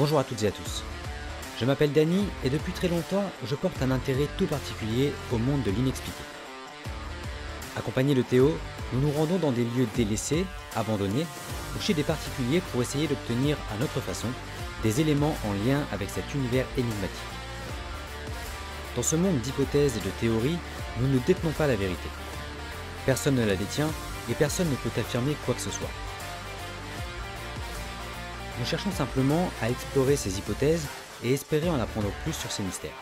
Bonjour à toutes et à tous. Je m'appelle Dany et depuis très longtemps, je porte un intérêt tout particulier au monde de l'inexpliqué. Accompagnés de Théo, nous nous rendons dans des lieux délaissés, abandonnés, ou chez des particuliers pour essayer d'obtenir à notre façon des éléments en lien avec cet univers énigmatique. Dans ce monde d'hypothèses et de théories, nous ne détenons pas la vérité. Personne ne la détient et personne ne peut affirmer quoi que ce soit. Nous cherchons simplement à explorer ces hypothèses et espérer en apprendre plus sur ces mystères.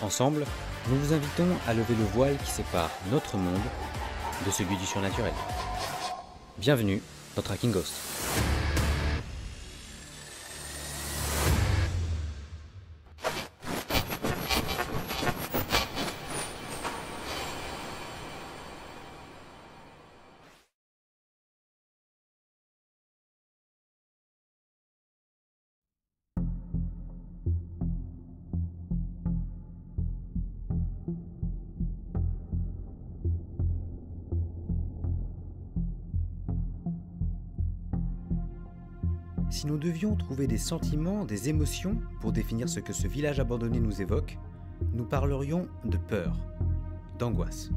Ensemble, nous vous invitons à lever le voile qui sépare notre monde de celui du surnaturel. Bienvenue dans Tracking Ghost. Si nous devions trouver des sentiments, des émotions pour définir ce que ce village abandonné nous évoque, nous parlerions de peur, d'angoisse.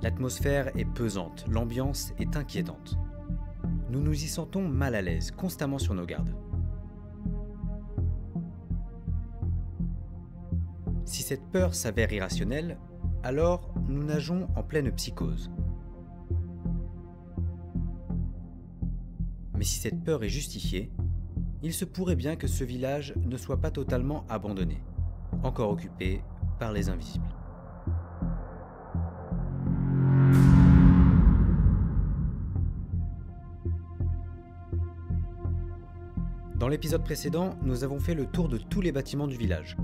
L'atmosphère est pesante, l'ambiance est inquiétante. Nous nous y sentons mal à l'aise, constamment sur nos gardes. Si cette peur s'avère irrationnelle, alors nous nageons en pleine psychose. Mais si cette peur est justifiée, il se pourrait bien que ce village ne soit pas totalement abandonné, encore occupé par les invisibles. Dans l'épisode précédent, nous avons fait le tour de tous les bâtiments du village.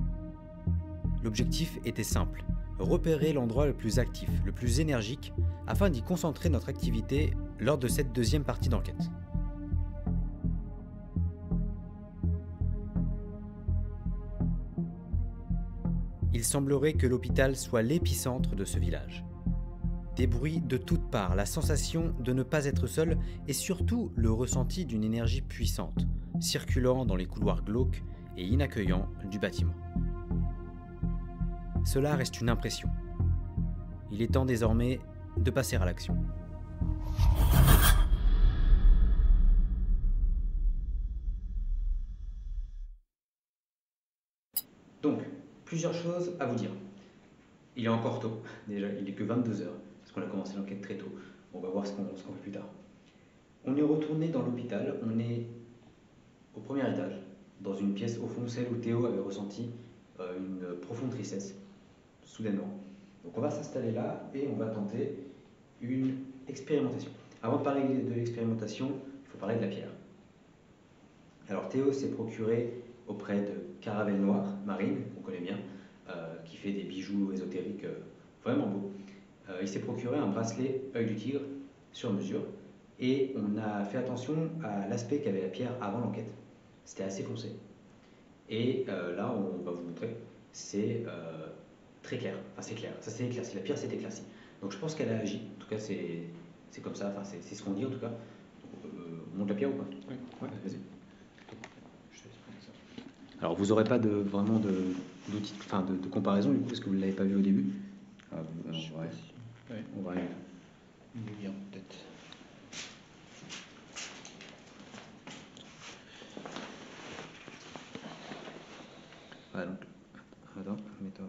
L'objectif était simple, repérer l'endroit le plus actif, le plus énergique, afin d'y concentrer notre activité lors de cette deuxième partie d'enquête. Il semblerait que l'hôpital soit l'épicentre de ce village. Des bruits de toutes parts, la sensation de ne pas être seul et surtout le ressenti d'une énergie puissante, circulant dans les couloirs glauques et inaccueillants du bâtiment. Cela reste une impression. Il est temps désormais de passer à l'action. Donc, plusieurs choses à vous dire. Il est encore tôt, déjà, il n'est que 22 heures, parce qu'on a commencé l'enquête très tôt. On va voir ce qu'on fait plus tard. On est retourné dans l'hôpital, on est au premier étage, dans une pièce au fond, celle où Théo avait ressenti une profonde tristesse, soudainement. Donc on va s'installer là et on va tenter une expérimentation. Avant de parler de l'expérimentation, il faut parler de la pierre. Alors Théo s'est procuré auprès de Caravelle Noire, Marine, qu'on connaît bien, qui fait des bijoux ésotériques vraiment beaux. Il s'est procuré un bracelet œil du tigre sur mesure et on a fait attention à l'aspect qu'avait la pierre avant l'enquête. C'était assez foncé. Et là, on va vous montrer, c'est très clair. Enfin, c'est clair, ça s'est éclairci, la pierre s'est éclaircie. Donc je pense qu'elle a agi, en tout cas c'est comme ça, enfin, c'est ce qu'on dit en tout cas. On monte la pierre ou pas? Oui. Ouais, vas-y. Alors vous n'aurez pas vraiment d'outil, enfin de comparaison du coup parce que vous ne l'avez pas vu au début. On va arriver. Bien, peut-être. Voilà, donc, attends, mets-toi.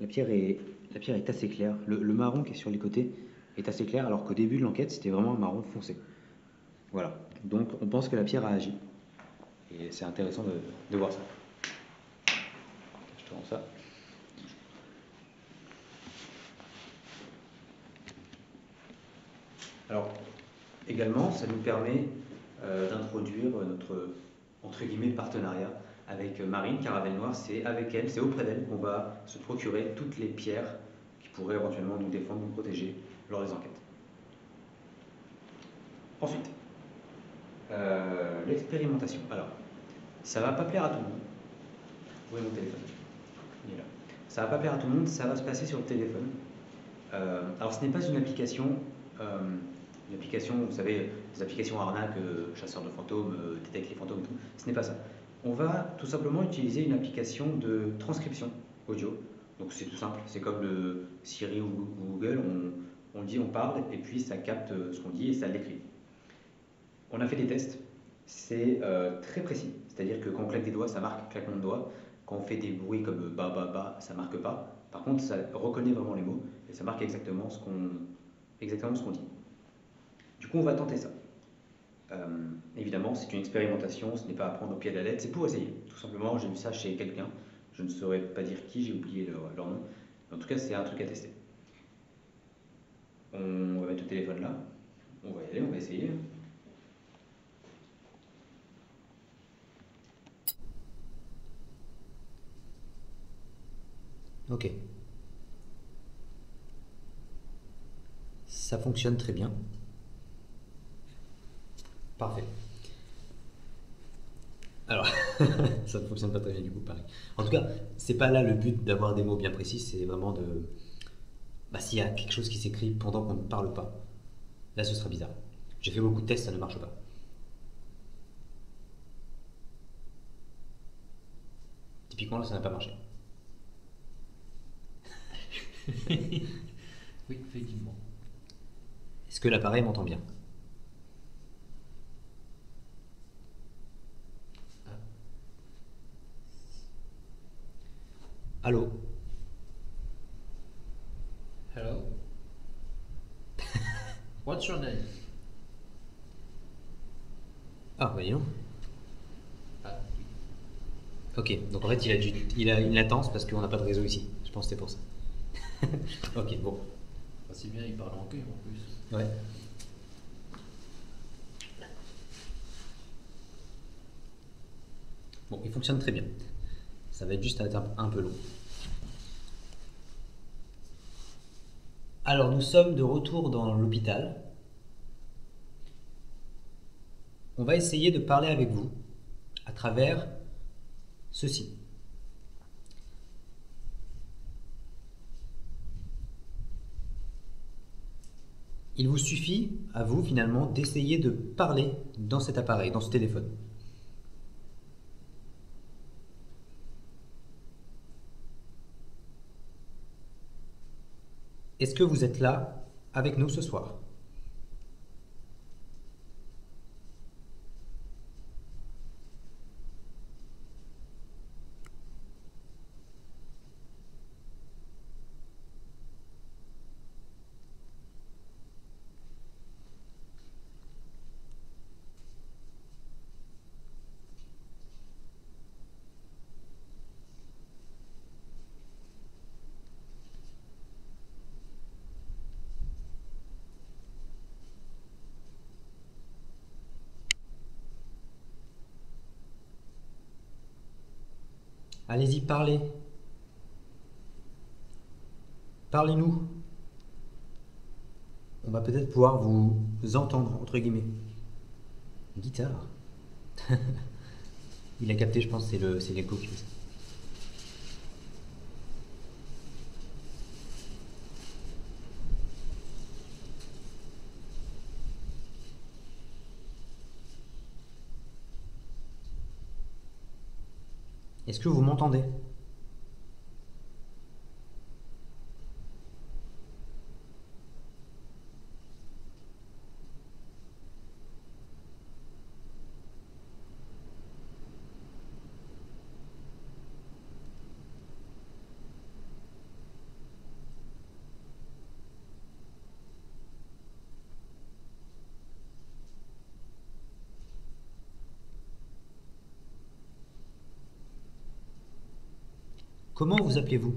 La pierre est assez claire. Le marron qui est sur les côtés est assez clair, alors qu'au début de l'enquête, c'était vraiment un marron foncé. Voilà. Donc, on pense que la pierre a agi. Et c'est intéressant de voir ça. Je te rends ça. Alors, également, ça nous permet d'introduire notre, entre guillemets, partenariat avec Marine, Caravelle Noire. C'est avec elle, c'est auprès d'elle qu'on va se procurer toutes les pierres qui pourraient éventuellement nous défendre, nous protéger lors des enquêtes. Ensuite, l'expérimentation. Alors, ça ne va pas plaire à tout le monde. Vous voyez mon téléphone, il est là. Ça ne va pas plaire à tout le monde, ça va se passer sur le téléphone. Alors, ce n'est pas une application Une application, vous savez, des applications arnaques, chasseurs de fantômes, détectent les fantômes et tout. Ce n'est pas ça. On va tout simplement utiliser une application de transcription audio. Donc c'est tout simple, c'est comme le Siri ou Google, on dit, on parle, et puis ça capte ce qu'on dit et ça l'écrit. On a fait des tests, c'est très précis. C'est-à-dire que quand on claque des doigts, ça marque claquement de doigts. Quand on fait des bruits comme ba ba ba, ça marque pas. Par contre, ça reconnaît vraiment les mots et ça marque exactement ce qu'on dit. Du coup, on va tenter ça. Évidemment, c'est une expérimentation, ce n'est pas à prendre au pied de la lettre, c'est pour essayer. Tout simplement, j'ai vu ça chez quelqu'un, je ne saurais pas dire qui, j'ai oublié leur nom. Mais en tout cas, c'est un truc à tester. On va mettre le téléphone là, on va y aller, on va essayer. Ok. Ça fonctionne très bien. Parfait. Alors, ça ne fonctionne pas très bien du coup, pareil. En tout cas, c'est pas là le but d'avoir des mots bien précis, c'est vraiment de... Bah, s'il y a quelque chose qui s'écrit pendant qu'on ne parle pas, là ce sera bizarre. J'ai fait beaucoup de tests, ça ne marche pas. Typiquement là, ça n'a pas marché. Oui, effectivement. Est-ce que l'appareil m'entend bien? Allô? Hello. What's your name? Ah, voyons. Ah, oui. Ok, donc en fait il a une latence parce qu'on n'a pas de réseau ici. Je pense que c'est pour ça. Ok, bon. Pas si bien, il parle en cul en plus. Ouais. Bon, il fonctionne très bien. Ça va être juste un peu long. Alors, nous sommes de retour dans l'hôpital. On va essayer de parler avec vous à travers ceci. Il vous suffit, à vous finalement, d'essayer de parler dans cet appareil, dans ce téléphone. Est-ce que vous êtes là avec nous ce soir? Allez-y, parlez. Parlez-nous. On va peut-être pouvoir vous entendre, entre guillemets. Guitare. Il a capté, je pense, c'est l'écho qui fait ça. Est-ce que vous m'entendez? Comment vous appelez-vous?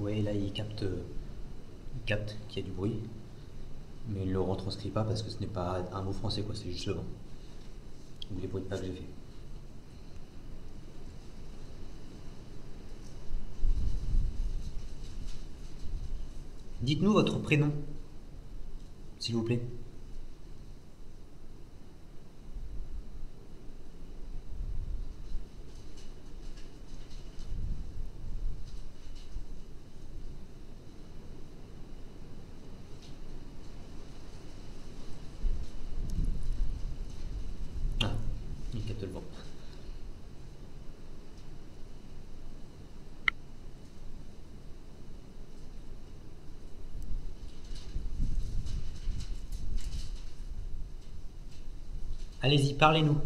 Ouais, là il capte qu'il y a du bruit, mais il ne le retranscrit pas parce que ce n'est pas un mot français, quoi, c'est juste le vent. Ou les bruits de pas que j'ai fait. Dites-nous votre prénom, s'il vous plaît. Ah, il capte le vent. Allez-y, parlez-nous.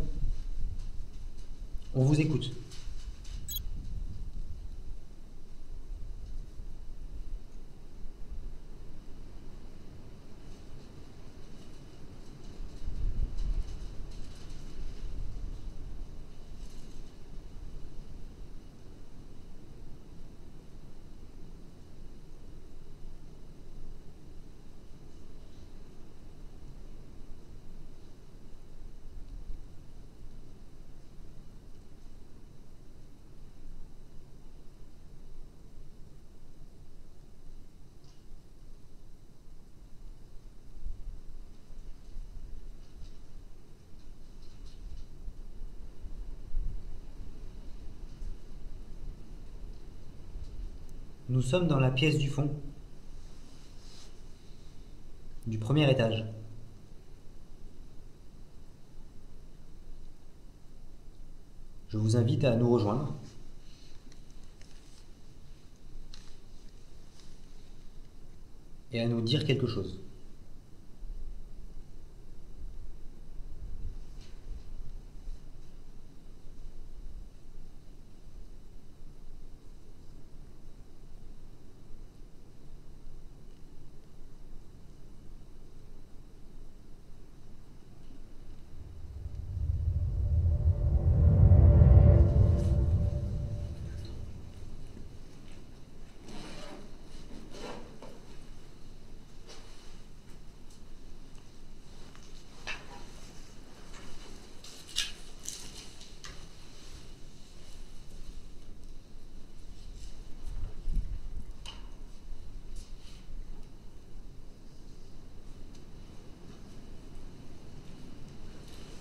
On vous écoute. Nous sommes dans la pièce du fond, du premier étage. Je vous invite à nous rejoindre. Et à nous dire quelque chose.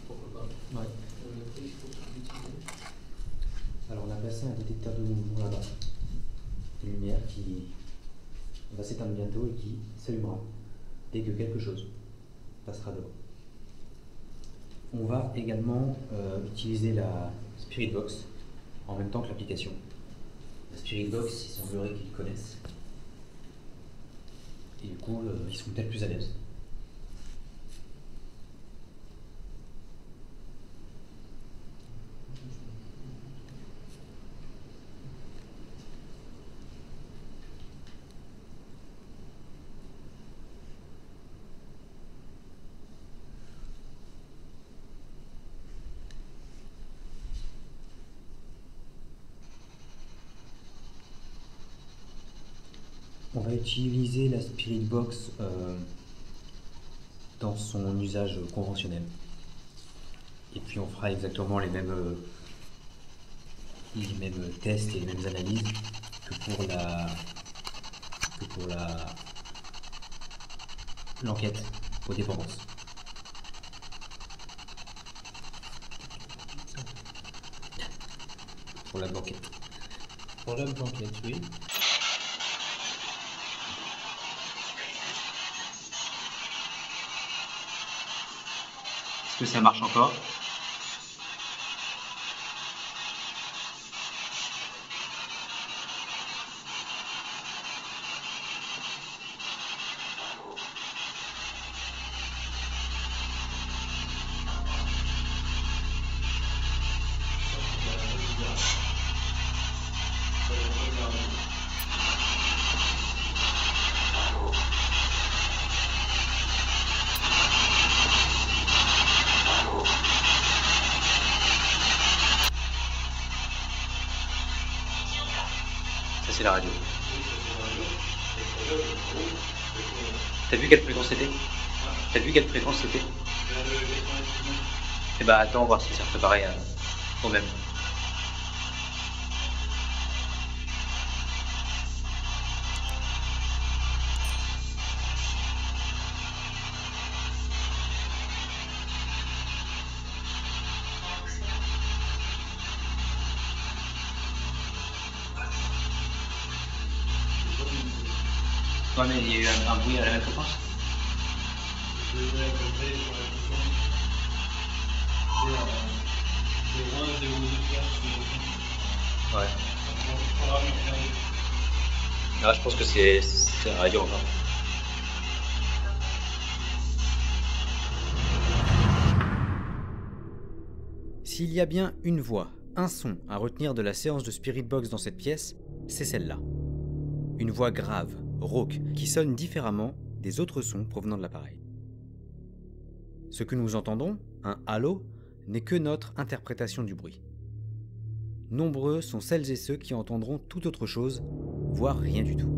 Pourquoi pas? Ouais. Il faut l'utiliser. Alors on a placé un détecteur de mouvement là-bas. Une lumière qui va s'éteindre bientôt et qui s'allumera dès que quelque chose passera devant. On va également utiliser la Spirit Box en même temps que l'application. La Spirit Box, il semblerait qu'ils connaissent. Et du coup, ils sont peut-être plus à l'aise. On va utiliser la Spirit Box dans son usage conventionnel. Et puis on fera exactement les mêmes tests et les mêmes analyses que pour l'enquête aux dépendances. Pour la banquette. Pour la banquette, oui. Est-ce que ça marche encore? Ça c'est la radio. Oui, ça, c'est vrai. T'as vu quelle fréquence c'était? T'as vu quelle fréquence c'était? Et bah attends, voir si ça refait pareil au même. Ouais, mais il y a eu un bruit à la même fréquence. Ouais. Ah, je pense que c'est la radio encore. S'il y a bien une voix, un son à retenir de la séance de Spirit Box dans cette pièce, c'est celle-là. Une voix grave, rauque, qui sonne différemment des autres sons provenant de l'appareil. Ce que nous entendons, un halo, n'est que notre interprétation du bruit. Nombreux sont celles et ceux qui entendront tout autre chose, voire rien du tout.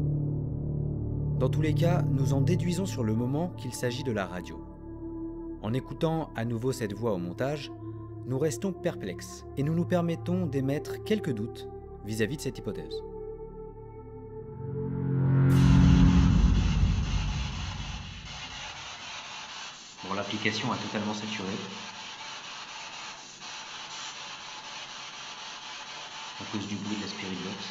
Dans tous les cas, nous en déduisons sur le moment qu'il s'agit de la radio. En écoutant à nouveau cette voix au montage, nous restons perplexes et nous nous permettons d'émettre quelques doutes vis-à-vis de cette hypothèse. Bon, l'application a totalement saturé. À cause du bruit de la Spirit Box.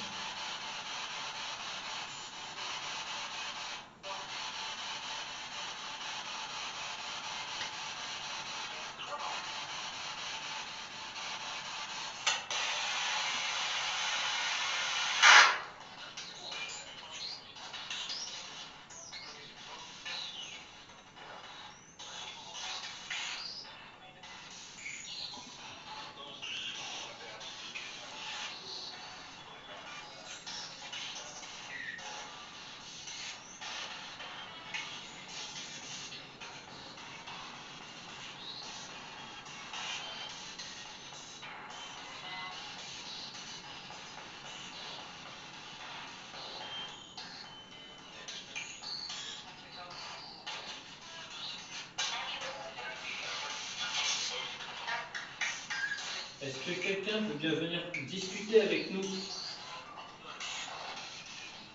Est-ce que quelqu'un peut bien venir discuter avec nous?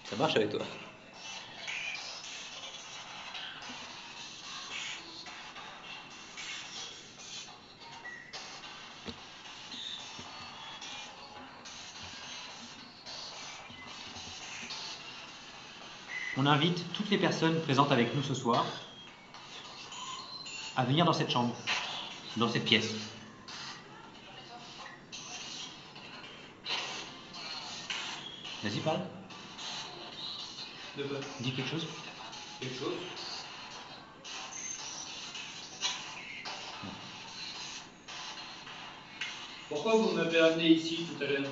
Ça marche avec toi? On invite toutes les personnes présentes avec nous ce soir à venir dans cette chambre, dans cette pièce. Vas-y, parle. De quoi? Dis quelque chose. Quelque chose? Pourquoi vous m'avez amené ici tout à l'heure?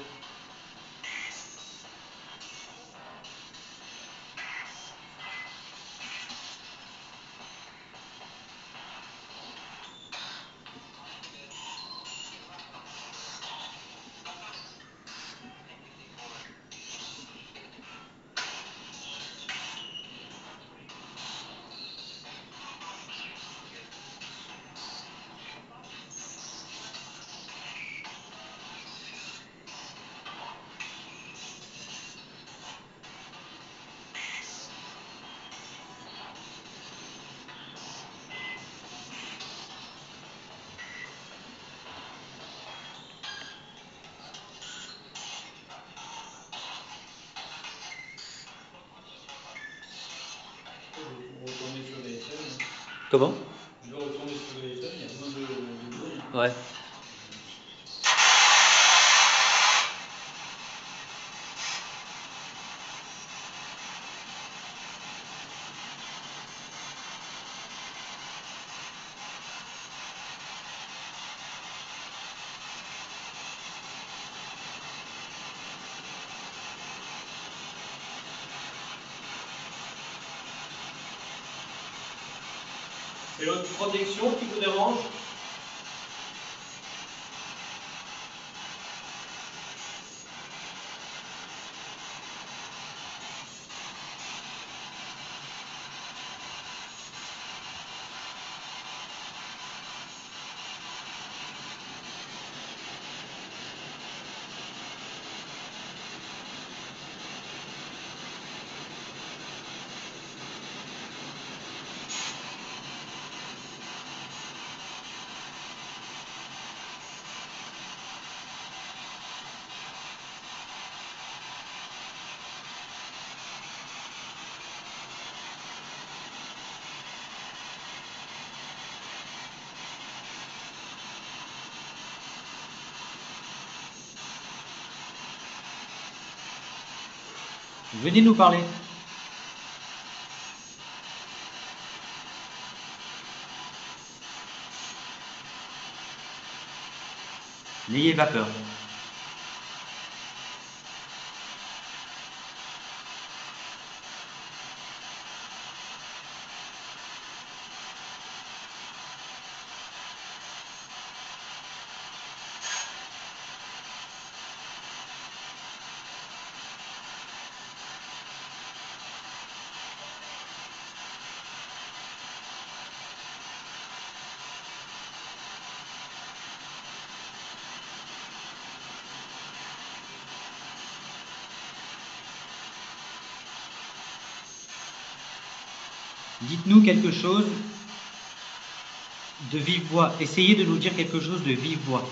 Retourner sur les FM. Comment? Je vais retourner sur les FM, il y a moins de bruit. Ouais. C'est l'autre protection qui vous dérange? Venez nous parler. N'ayez pas peur. Dites-nous quelque chose de vive voix. Essayez de nous dire quelque chose de vive voix.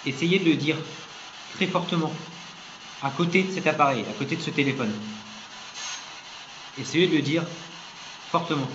Essayez de le dire très fortement, à côté de cet appareil, à côté de ce téléphone. Essayez de le dire fortement.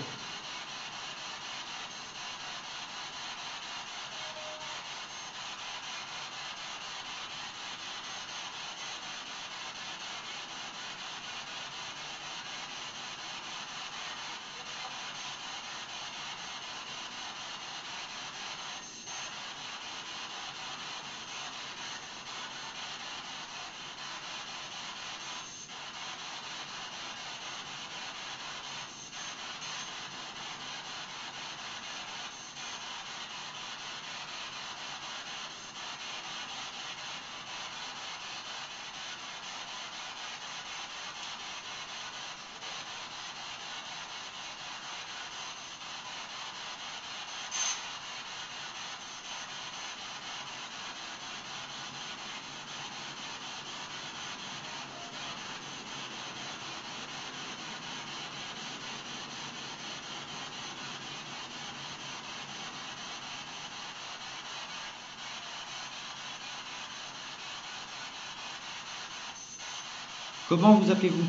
Comment vous appelez-vous?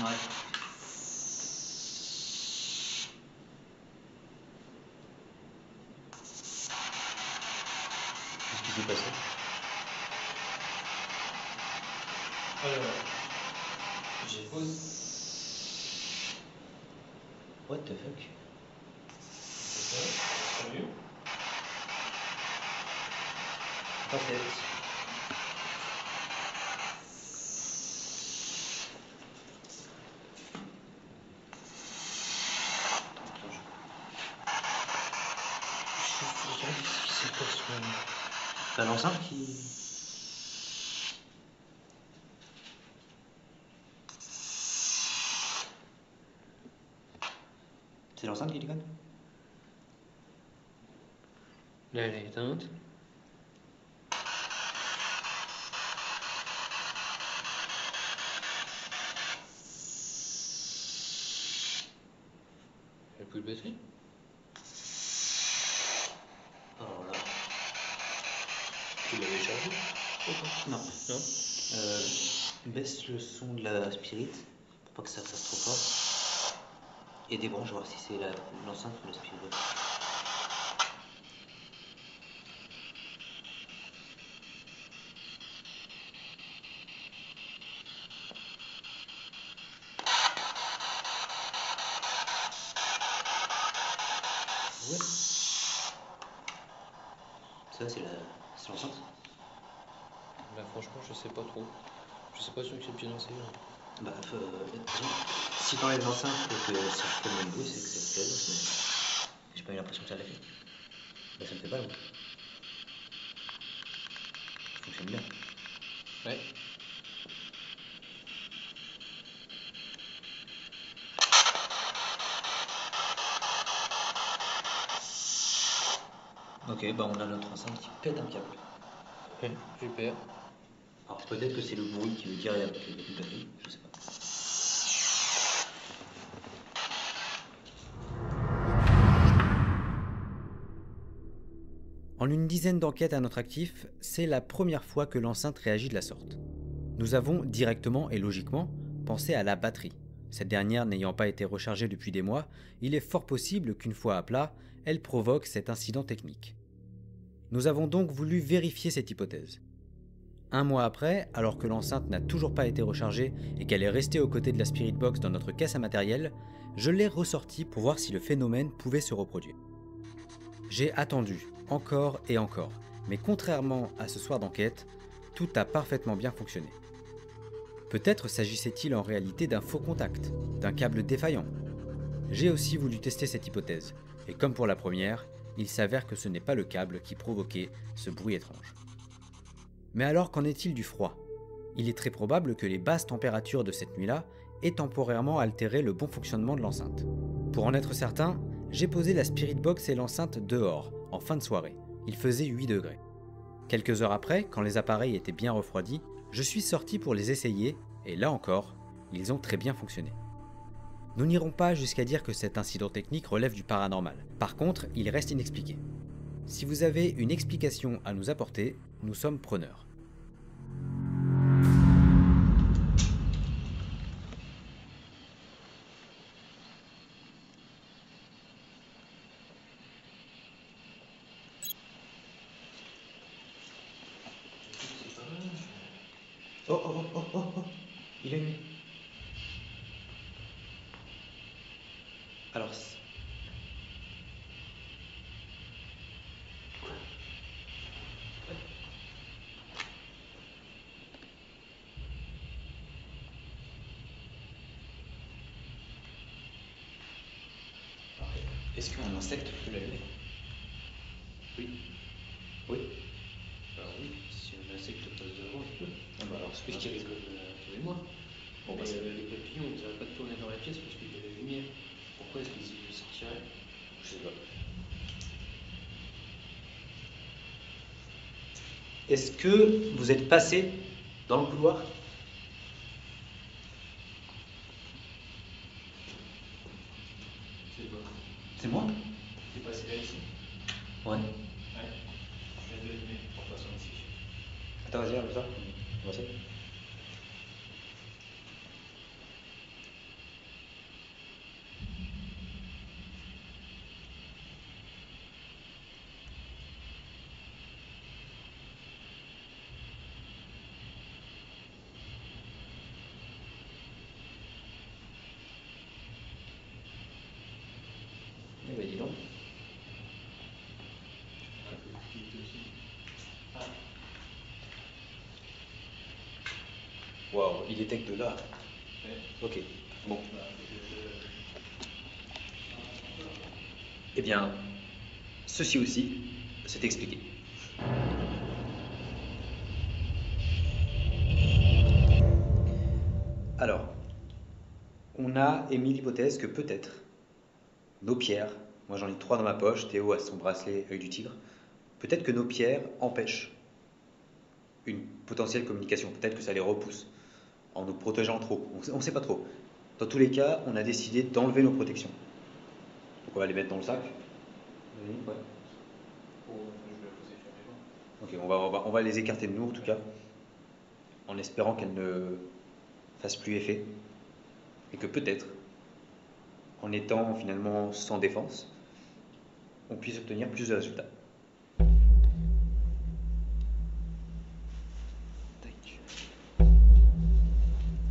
Ouais. Qu'est-ce qui s'est passé? Alors, j'ai posé. What the fuck? C'est ça. Salut. Pas fait. T'as l'enceinte qui... C'est l'enceinte qui déconne? Là, elle est éteinte. Elle a plus de batterie? Alors là... Tu l'avais chargée? Non. Non? Baisse le son de la spirit pour pas que ça fasse trop fort. Et débranche, voir si c'est l'enceinte ou la spirit. Ouais. Ça, c'est l'enceinte. Bah franchement, je sais pas trop. Je sais pas sûr que c'est bien lancé. Bah, si t'enlèves l'enceinte et que ça fait le même bruit, c'est que c'est cadeau, mais j'ai pas eu l'impression que ça l'a fait. Bah, ça me fait pas le bruit. Ça fonctionne bien. Ouais. Ok, bah on a notre enceinte qui pète un câble. Ok, super. Alors peut-être que c'est le bruit qui veut dire qu'il n'y a plus de batterie, je sais pas. En une dizaine d'enquêtes à notre actif, c'est la première fois que l'enceinte réagit de la sorte. Nous avons directement et logiquement pensé à la batterie. Cette dernière n'ayant pas été rechargée depuis des mois, il est fort possible qu'une fois à plat, elle provoque cet incident technique. Nous avons donc voulu vérifier cette hypothèse. Un mois après, alors que l'enceinte n'a toujours pas été rechargée et qu'elle est restée aux côtés de la Spirit Box dans notre caisse à matériel, je l'ai ressortie pour voir si le phénomène pouvait se reproduire. J'ai attendu, encore et encore, mais contrairement à ce soir d'enquête, tout a parfaitement bien fonctionné. Peut-être s'agissait-il en réalité d'un faux contact, d'un câble défaillant. J'ai aussi voulu tester cette hypothèse, et comme pour la première, il s'avère que ce n'est pas le câble qui provoquait ce bruit étrange. Mais alors qu'en est-il du froid ? Il est très probable que les basses températures de cette nuit-là aient temporairement altéré le bon fonctionnement de l'enceinte. Pour en être certain, j'ai posé la Spirit Box et l'enceinte dehors, en fin de soirée. Il faisait 8 degrés. Quelques heures après, quand les appareils étaient bien refroidis, je suis sorti pour les essayer, et là encore, ils ont très bien fonctionné. Nous n'irons pas jusqu'à dire que cet incident technique relève du paranormal. Par contre, il reste inexpliqué. Si vous avez une explication à nous apporter, nous sommes preneurs. Oh, oh, oh, oh, oh, oh. Il est nuit. Alors, est-ce qu'un insecte peut l'allumer? Oui. Oui. Alors oui, si un insecte passe devant, il peut. Ah bah alors, c'est Puisqu'il y avait comme toi et moi. Bon, bah, Mais c'est- les papillons, ils n'arrêtent pas de tourner dans la pièce parce qu'il y a la lumière. Pourquoi est-ce qu'ils y sortiraient? Je sais pas. Est-ce que vous êtes passé dans le couloir? C'est quoi? C'est moi? T'es passé là ici? Ouais. Ouais. Je viens de l'allumer en passant ici. Attends, vas-y, arrête ça. On va essayer. Eh ben dis donc. Un peu plus vite aussi. Ah, Waouh, il détecte de là. ouais. Ok. Bon. Bah, peut-être, Eh bien, ceci aussi, c'est expliqué. Alors, on a émis l'hypothèse que peut-être nos pierres, moi j'en ai 3 dans ma poche, Théo a son bracelet œil du tigre, peut-être que nos pierres empêchent une potentielle communication, peut-être que ça les repousse en nous protégeant trop, on ne sait pas trop. Dans tous les cas, on a décidé d'enlever nos protections. Donc on va les mettre dans le sac. Oui, ouais. oh, je vais la poser sur mes mains. Ok, on va les écarter de nous en tout cas, en espérant qu'elles ne fassent plus effet. Et que peut-être, en étant finalement sans défense, on puisse obtenir plus de résultats.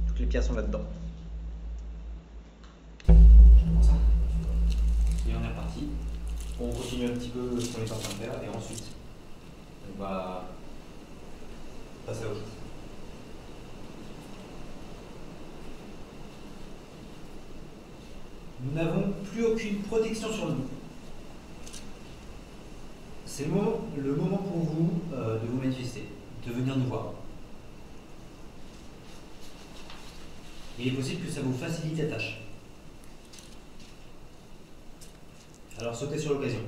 Toutes les pierres sont là-dedans. Et on est reparti. On continue un petit peu ce qu'on est en train de faire et ensuite on va passer à autre chose. Nous n'avons plus aucune protection sur nous. C'est le moment pour vous de vous manifester, de venir nous voir. Il est possible que ça vous facilite la tâche. Alors sautez sur l'occasion.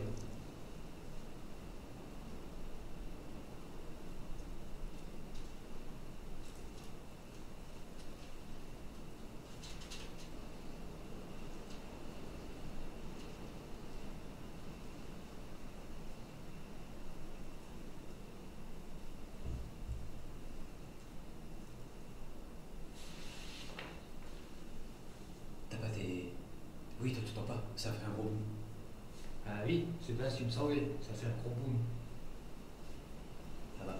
T'as pas tes... Oui, toi tu t'entends pas, ça fait un gros boum. Ah oui, c'est bien ce qui me semblait, ça fait un gros boom. Ça va.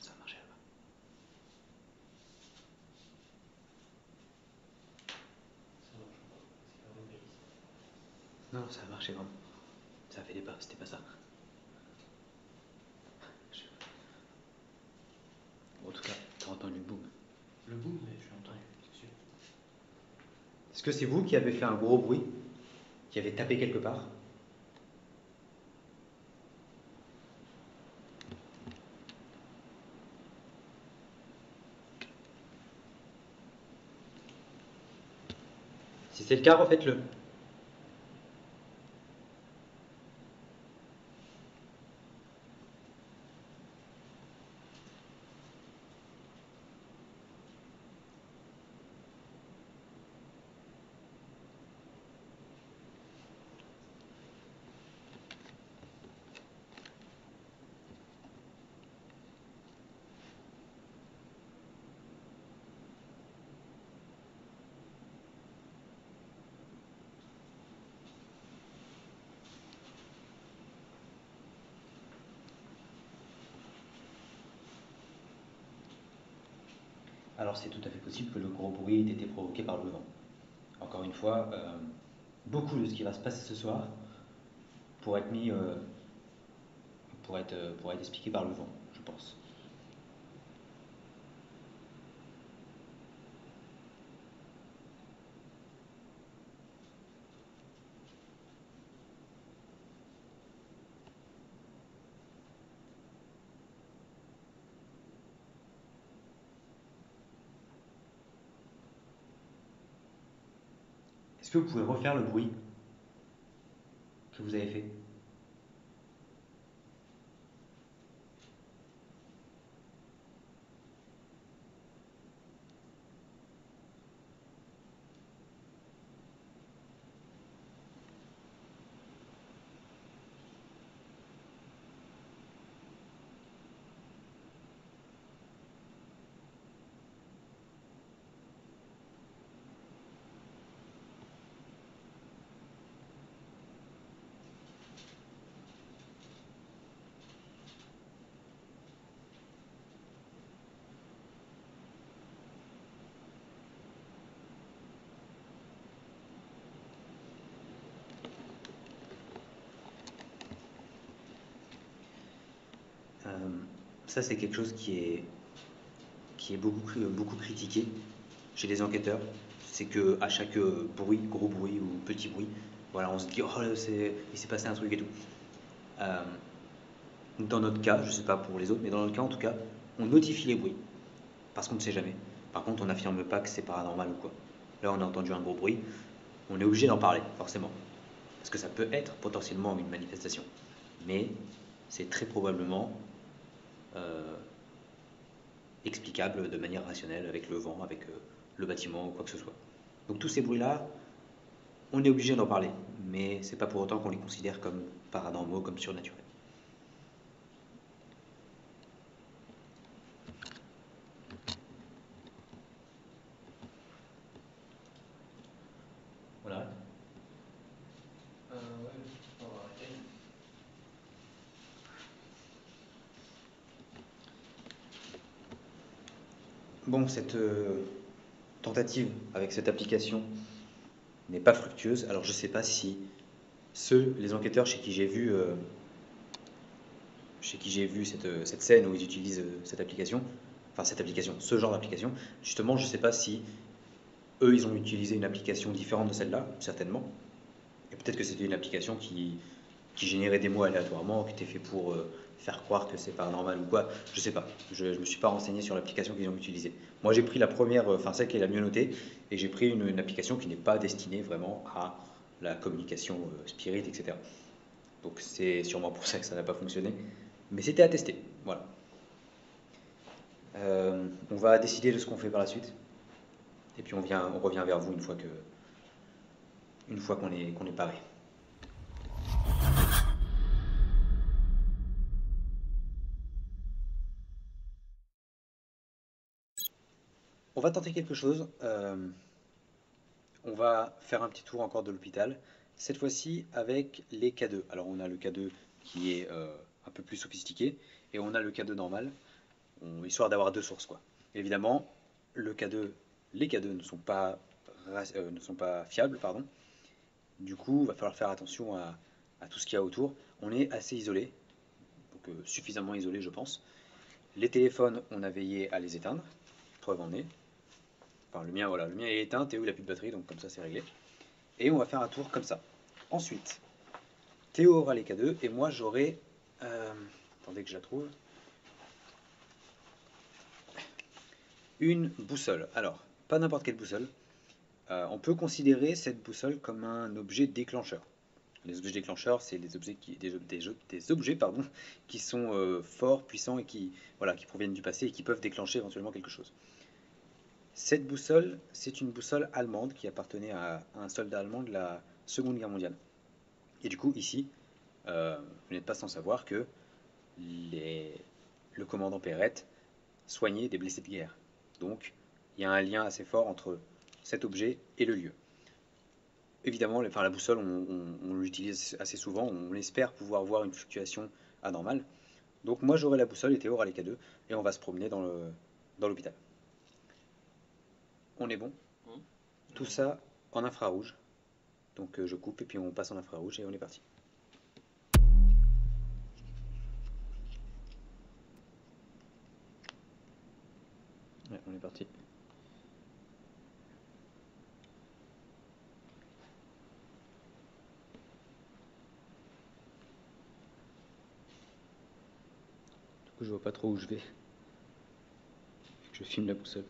Ça a marché là-bas. Ça marche pas, c'est pas vrai. Non, ça a marché vraiment. Ça a fait des pas, c'était pas ça. En tout cas, t'as entendu le boom. Le boom, mais je l'ai entendu, c'est sûr. Est-ce que c'est vous qui avez fait un gros bruit, qui avez tapé quelque part? Si c'est le cas, refaites-le. Alors c'est tout à fait possible que le gros bruit ait été provoqué par le vent. Encore une fois, beaucoup de ce qui va se passer ce soir pourrait être mis, pourrait être expliqué par le vent, je pense. Est-ce que vous pouvez refaire le bruit que vous avez fait? Euh, Ça, c'est quelque chose qui est beaucoup critiqué chez les enquêteurs. C'est que à chaque bruit, gros bruit ou petit bruit, voilà, on se dit, oh, il s'est passé un truc et tout. Euh, Dans notre cas, je ne sais pas pour les autres, mais dans notre cas en tout cas, on notifie les bruits parce qu'on ne sait jamais. Par contre, on n'affirme pas que c'est paranormal ou quoi. Là, on a entendu un gros bruit, on est obligé d'en parler, forcément. Parce que ça peut être potentiellement une manifestation. Mais c'est très probablement euh, explicable de manière rationnelle avec le vent, avec le bâtiment ou quoi que ce soit. Donc tous ces bruits-là, on est obligé d'en parler. Mais c'est pas pour autant qu'on les considère comme paranormaux, comme surnaturels. Voilà. Ouais, on va arrêter. Bon, cette tentative avec cette application n'est pas fructueuse. Alors je sais pas si les enquêteurs chez qui j'ai vu cette scène où ils utilisent cette application, enfin cette application, ce genre d'application, justement, je sais pas si eux, ils ont utilisé une application différente de celle-là, certainement. Et peut-être que c'était une application qui générait des mots aléatoirement, qui était fait pour faire croire que c'est paranormal ou quoi. Je sais pas. Je me suis pas renseigné sur l'application qu'ils ont utilisée. Moi, j'ai pris la première, enfin celle qui est la mieux notée, et j'ai pris une application qui n'est pas destinée vraiment à la communication spirit, etc. Donc c'est sûrement pour ça que ça n'a pas fonctionné. Mais c'était à tester. Voilà. On va décider de ce qu'on fait par la suite. Et puis on revient vers vous une fois qu'on est paré. On va tenter quelque chose. On va faire un petit tour encore de l'hôpital. Cette fois-ci avec les K2. Alors on a le K2 qui est un peu plus sophistiqué et on a le K2 normal, histoire d'avoir deux sources quoi. Évidemment, le K2, les K2 ne sont pas fiables, pardon. Du coup, il va falloir faire attention à tout ce qu'il y a autour. On est assez isolé, donc suffisamment isolé je pense. Les téléphones, on a veillé à les éteindre. Preuve en est. Enfin, le mien, voilà, le mien est éteint, Théo il a plus de batterie, donc comme ça c'est réglé. Et on va faire un tour comme ça. Ensuite, Théo aura les K2 et moi j'aurai. Attendez que je la trouve. Une boussole. Alors, pas n'importe quelle boussole. On peut considérer cette boussole comme un objet déclencheur. Les objets déclencheurs, c'est des objets pardon, qui sont forts, puissants et voilà, qui proviennent du passé et qui peuvent déclencher éventuellement quelque chose. Cette boussole, c'est une boussole allemande qui appartenait à un soldat allemand de la Seconde Guerre mondiale. Et du coup, ici, vous n'êtes pas sans savoir que le commandant Perrette soignait des blessés de guerre. Donc, il y a un lien assez fort entre cet objet et le lieu. Évidemment, la boussole, on l'utilise assez souvent, on espère pouvoir voir une fluctuation anormale. Donc moi j'aurai la boussole et Théo aura les K2 et on va se promener dans l'hôpital. On est bon? Tout ça en infrarouge. Donc je coupe et puis on passe en infrarouge et on est parti. Ouais, on est parti. Du coup je vois pas trop où je vais. Je filme la boussole.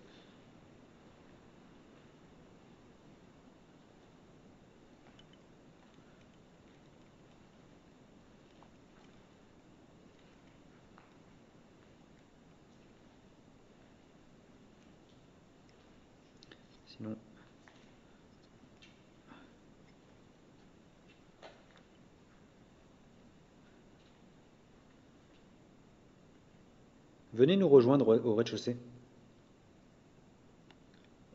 Sinon... Venez nous rejoindre au rez-de-chaussée.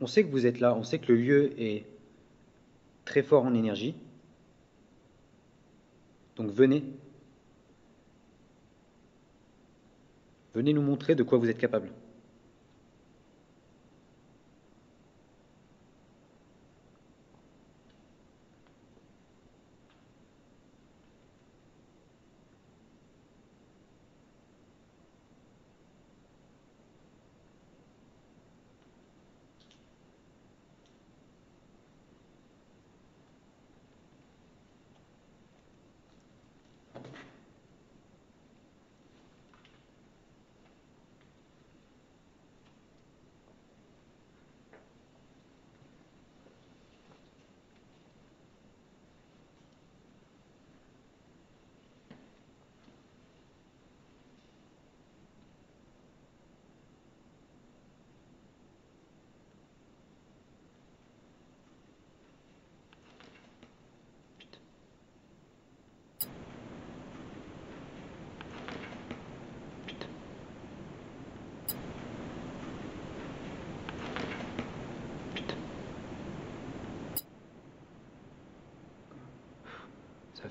On sait que vous êtes là, on sait que le lieu est très fort en énergie. Donc venez. Venez nous montrer de quoi vous êtes capable.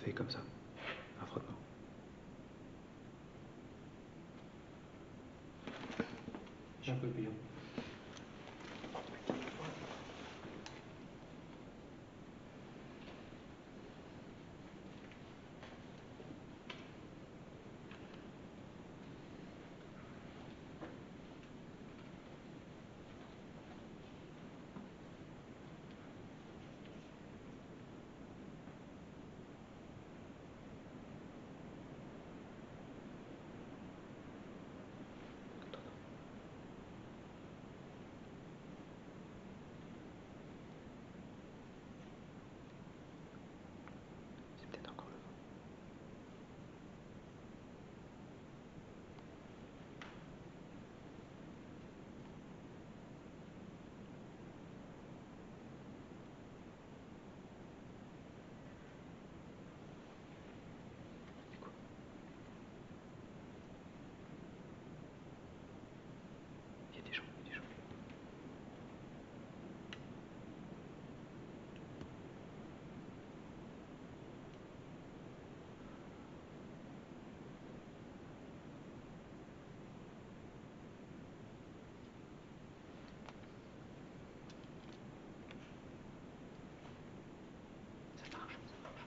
fait comme ça, un frottement. J'ai un peu pire. C'est peut-être encore le vent. C'est quoi? Il y a des gens, il y a des gens. Ça marche, ça marche.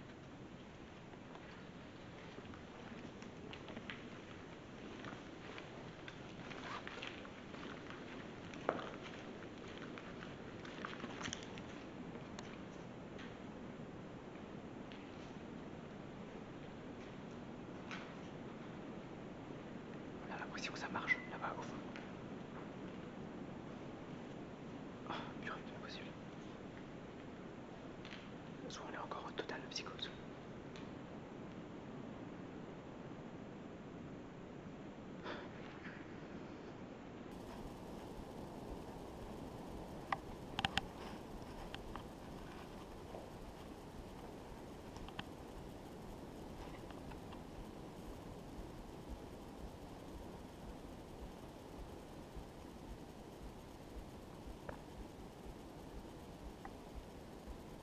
On a l'impression que ça marche là-bas au fond. Oh, purée, c'est pas possible. Soit on est encore en totale psychose.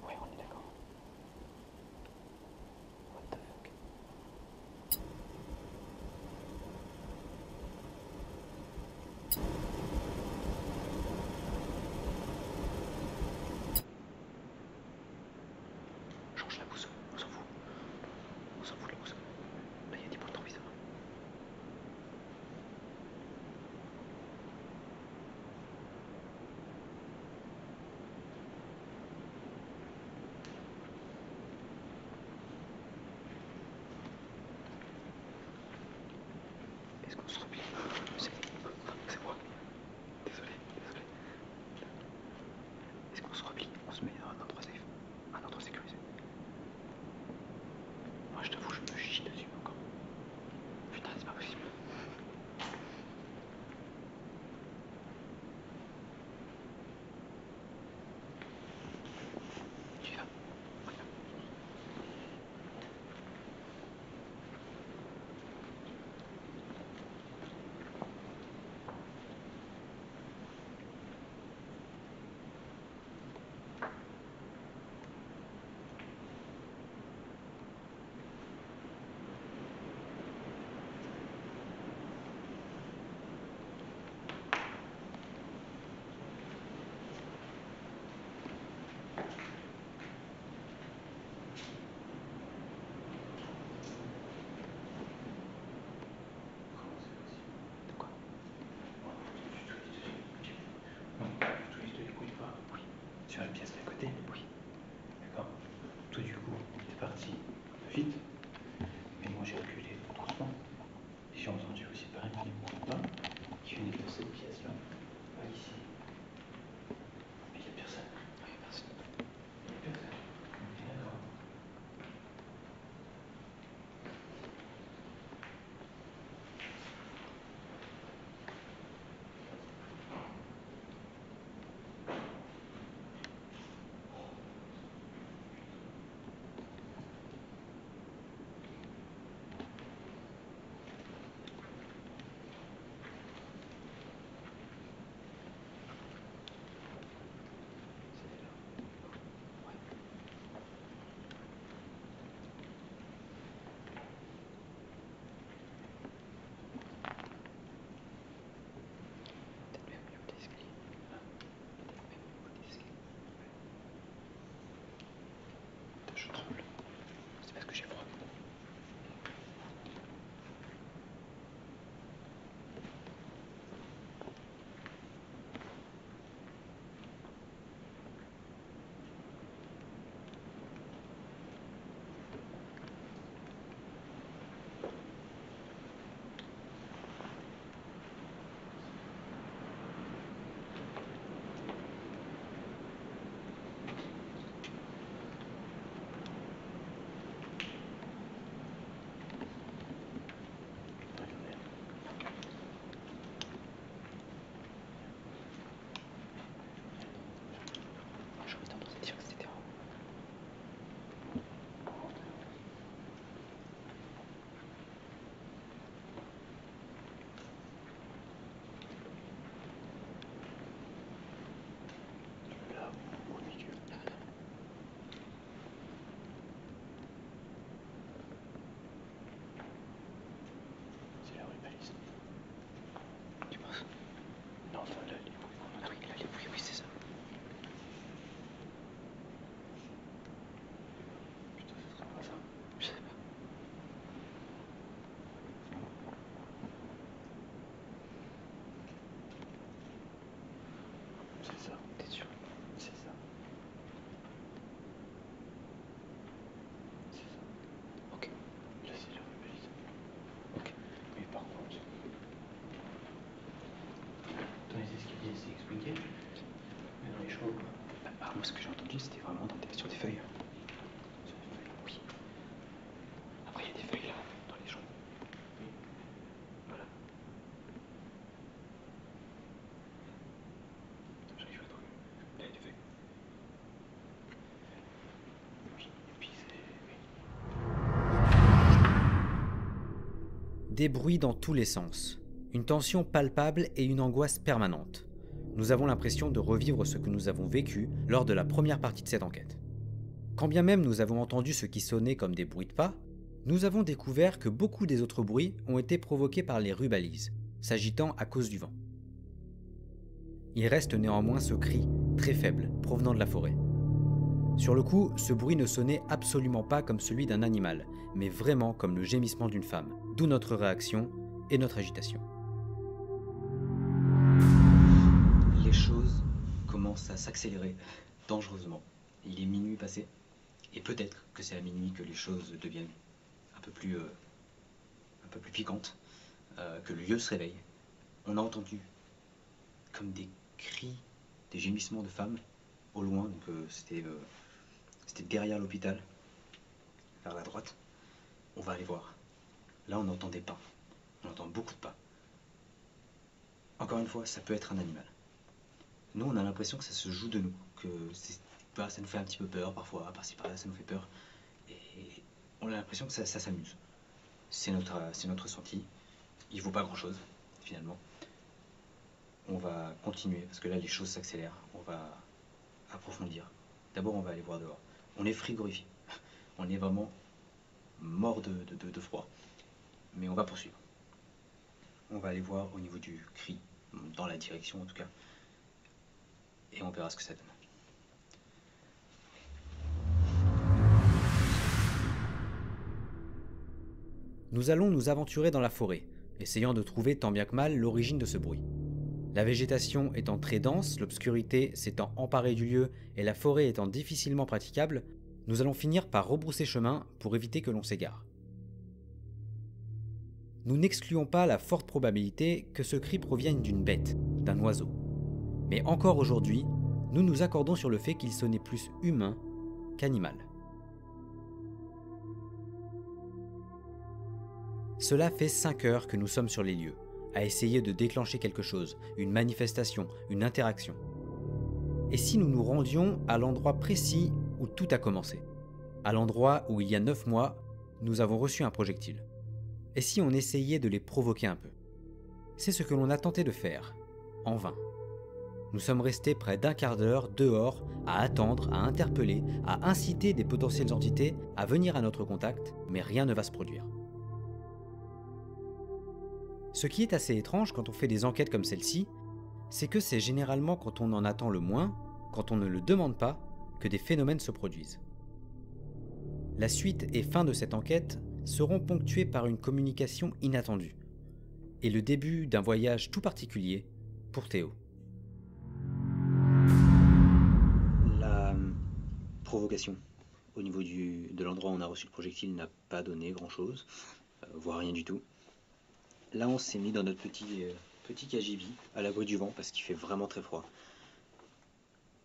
Ouais, on est d'accord. What the fuck? Change la boussole, on s'en fout. On s'en fout de la boussole. Là, il y a des boules trop bizarres. Est-ce qu'on se replie? C'est moi. Désolé, désolé. Est-ce qu'on se replie? On se met dans un endroit safe, un endroit sécurisé. Moi, je t'avoue, je me chie dessus encore. Putain, c'est pas possible. Tu y vas? De quoi? Non, tu ne l'écoutes pas. Oui. Sur la pièce d'à côté. Oui. D'accord. Toi, du coup, t'es parti vite. Mais moi, j'ai reculé doucement. Et j'ai entendu aussi pareil un pas qui venait de cette pièce-là, pas ici. Mais il n'y a personne. Oui, merci. Il n'y a personne. On est d'accord. ça, t'es sûr? C'est ça. C'est ça. Ok. Là, c'est la valise. Ok. Mais par contre, dans les escaliers, c'est expliqué. Mais dans les chevaux, quoi. Moi, ce que j'ai entendu, c'était vraiment sur des feuilles. Sur des feuilles, oui. Après, il y a des feuilles là, dans les chevaux. Oui. Voilà. J'arrive à trouver. Là, il y a des feuilles. Oui. Et puis, c'est. Oui. Des bruits dans tous les sens, une tension palpable et une angoisse permanente. Nous avons l'impression de revivre ce que nous avons vécu lors de la première partie de cette enquête. Quand bien même nous avons entendu ce qui sonnait comme des bruits de pas, nous avons découvert que beaucoup des autres bruits ont été provoqués par les rubalises, s'agitant à cause du vent. Il reste néanmoins ce cri, très faible, provenant de la forêt. Sur le coup, ce bruit ne sonnait absolument pas comme celui d'un animal, mais vraiment comme le gémissement d'une femme, d'où notre réaction et notre agitation. Les choses commencent à s'accélérer dangereusement. Il est minuit passé, et peut-être que c'est à minuit que les choses deviennent un peu plus piquantes, que le lieu se réveille. On a entendu comme des cris, des gémissements de femmes au loin, donc c'était derrière l'hôpital, vers la droite. On va aller voir. Là, on entend des pas. On entend beaucoup de pas. Encore une fois, ça peut être un animal. Nous, on a l'impression que ça se joue de nous, que ça nous fait un petit peu peur parfois, par-ci par-là, ça nous fait peur. Et on a l'impression que ça s'amuse. C'est notre ressenti. Il vaut pas grand-chose, finalement. On va continuer, parce que là, les choses s'accélèrent. On va approfondir. D'abord, on va aller voir dehors. On est frigorifié. On est vraiment mort de froid. Mais on va poursuivre. On va aller voir au niveau du cri, dans la direction en tout cas. Et on verra ce que ça donne. Nous allons nous aventurer dans la forêt, essayant de trouver tant bien que mal l'origine de ce bruit. La végétation étant très dense, l'obscurité s'étant emparée du lieu et la forêt étant difficilement praticable, nous allons finir par rebrousser chemin pour éviter que l'on s'égare. Nous n'excluons pas la forte probabilité que ce cri provienne d'une bête, d'un oiseau. Mais encore aujourd'hui, nous nous accordons sur le fait qu'il sonnait plus humain qu'animal. Cela fait 5 heures que nous sommes sur les lieux, à essayer de déclencher quelque chose, une manifestation, une interaction. Et si nous nous rendions à l'endroit précis où tout a commencé, à l'endroit où il y a 9 mois, nous avons reçu un projectile. Et si on essayait de les provoquer un peu? C'est ce que l'on a tenté de faire, en vain. Nous sommes restés près d'un quart d'heure dehors à attendre, à interpeller, à inciter des potentielles entités à venir à notre contact, mais rien ne va se produire. Ce qui est assez étrange quand on fait des enquêtes comme celle-ci, c'est que c'est généralement quand on en attend le moins, quand on ne le demande pas, que des phénomènes se produisent. La suite et fin de cette enquête seront ponctuées par une communication inattendue, et le début d'un voyage tout particulier pour Théo. La provocation au niveau de l'endroit où on a reçu le projectile n'a pas donné grand-chose, voire rien du tout. Là, on s'est mis dans notre petit cagibi, à l'abri du vent, parce qu'il fait vraiment très froid.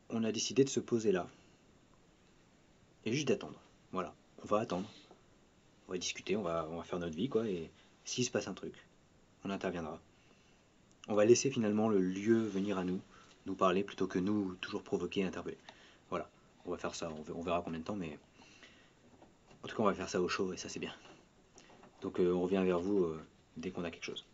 On a décidé de se poser là. Et juste d'attendre. Voilà, on va attendre. On va discuter, on va faire notre vie, quoi, et s'il se passe un truc, on interviendra. On va laisser finalement le lieu venir à nous parler, plutôt que nous toujours provoquer et interpeller. Voilà, on va faire ça, on verra combien de temps, mais en tout cas, on va faire ça au chaud, et ça, c'est bien. Donc, on revient vers vous dès qu'on a quelque chose.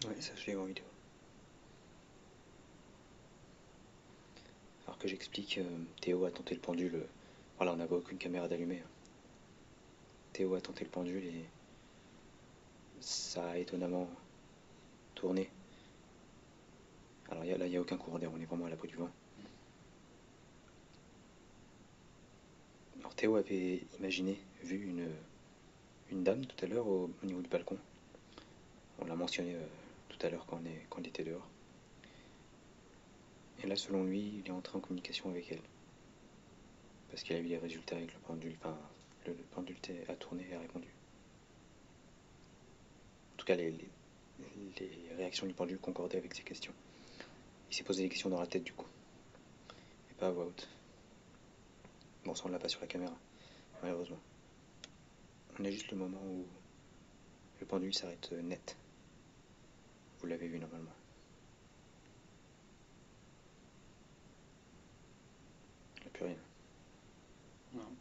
Ouais, ça je l'ai eu en vidéo. Alors que j'explique, Théo a tenté le pendule. Voilà, on n'avait aucune caméra d'allumée. Théo a tenté le pendule et ça a étonnamment tourné. Alors là, il n'y a aucun courant d'air, on est vraiment à l'abri du vent. Alors Théo avait imaginé, vu une dame tout à l'heure au niveau du balcon. On l'a mentionné tout à l'heure quand on était dehors. Et là, selon lui, il est entré en communication avec elle. Parce qu'il a eu les résultats avec le pendule. Enfin, le pendule a tourné et a répondu. En tout cas, les réactions du pendule concordaient avec ses questions. Il s'est posé des questions dans la tête du coup. Et pas à voix haute. Bon, ça on l'a pas sur la caméra, malheureusement. On a juste le moment où le pendule s'arrête net. Vous l'avez vu normalement. Il n'y a plus rien. Non.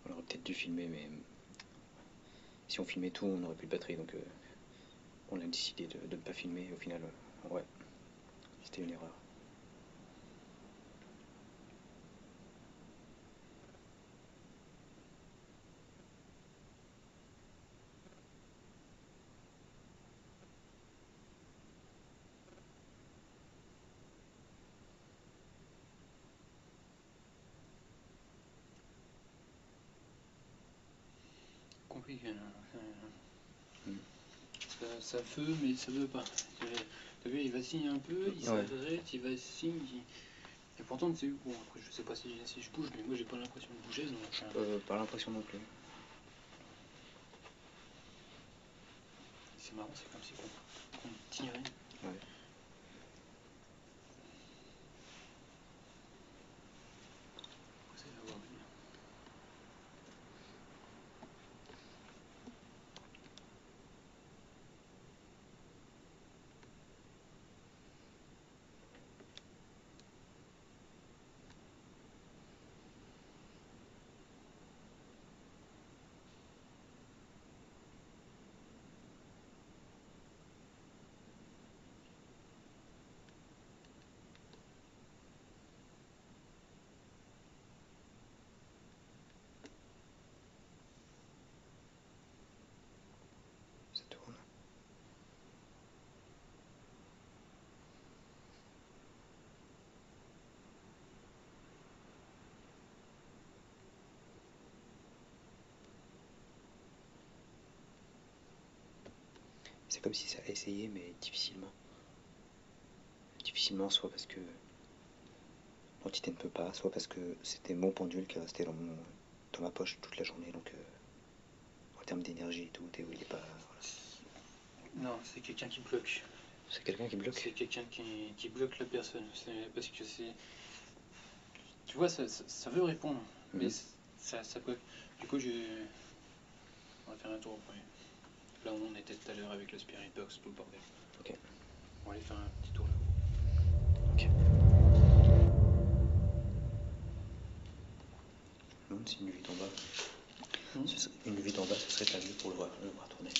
On aurait peut-être dû filmer, mais si on filmait tout, on n'aurait plus de batterie, donc on a décidé de ne pas filmer. Au final, ouais, c'était une erreur. Compliqué. Là. Mm. Ça veut, mais ça veut pas. T'as vu, il vacille un peu, il Ouais. s'arrête, il vacille. Et pourtant, tu sais, bon, après, je sais pas si je bouge, mais moi, j'ai pas l'impression de bouger. Donc, Pas l'impression non plus. c'est marrant, c'est comme si on tirait. Ouais. Vous allez la voir venir. Ça tourne. C'est comme si ça a essayé, mais difficilement. Difficilement, soit parce que l'entité ne peut pas, soit parce que c'était mon pendule qui est resté dans ma poche toute la journée, donc en termes d'énergie et tout, Théo il est pas. Voilà. Non, c'est quelqu'un qui bloque. C'est quelqu'un qui bloque. C'est quelqu'un qui bloque la personne. Parce que c'est. Tu vois, ça veut répondre, mais ça bloque. Du coup, on va faire un tour après. Là où on était tout à l'heure avec le Spirit Box, tout le bordel. Ok. On va aller faire un petit tour là-haut. Ok. Je me demande si une vue d'en bas. Une vue d'en bas, ce serait pas mieux pour le voir tourner.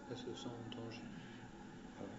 Ça se sent en danger. Ah ouais.